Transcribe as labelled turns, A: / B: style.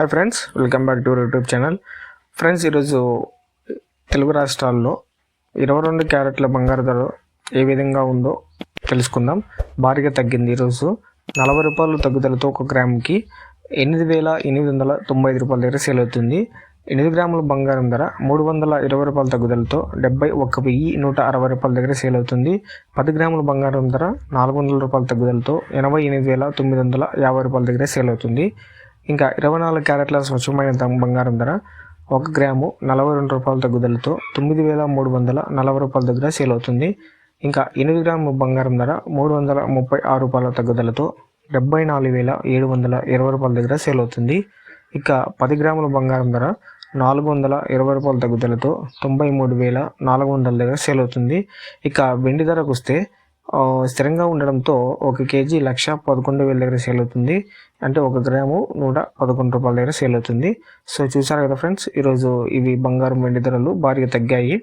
A: Hi friends, welcome back to YouTube channel. Friends, ఈరోజు తెలుగు రాష్ట్రాల్లో 22 క్యారెట్ల బంగారు ధర ఏ విధంగా ఉందో తెలుసుకుందాం. భారీగా తగ్గింది. ఈరోజు 40 రూపాయలు తగ్గుదలతో ఒక గ్రాముకి 8,895 రూపాయల దగ్గర సేల్ అవుతుంది. 8 గ్రాముల బంగారం ధర 320 రూపాయల తగ్గుదలతో 71,160 రూపాయల దగ్గర సేల్ అవుతుంది. 10 గ్రాముల బంగారం ధర 400 రూపాయల తగ్గుదలతో 88,950 రూపాయల దగ్గర సేల్ అవుతుంది. ఇంకా 24 క్యారెట్ల స్వచ్ఛమైన బంగారం ధర 1 గ్రాము 42 రూపాయల తగ్గుదలతో 9,340 రూపాయల దగ్గర సేల్ అవుతుంది. ఇంకా 8 గ్రాముల బంగారం ధర 336 రూపాయల తగ్గుదలతో 74,720 రూపాయల దగ్గర సేల్ అవుతుంది. ఇక 10 గ్రాముల బంగారం ధర 420 రూపాయల తగ్గుదలతో 93,400 దగ్గర సేల్ అవుతుంది. ఇక వెండి ధరకు వస్తే స్థిరంగా ఉండడంతో 1 కేజీ 1,11,000 దగ్గర సేల్ అవుతుంది. అంటే 1 గ్రాము 111 రూపాయల దగ్గర సేల్ అవుతుంది. సో చూసారు కదా ఫ్రెండ్స్, ఈరోజు ఇవి బంగారం వెండి ధరలు భారీగా తగ్గాయి.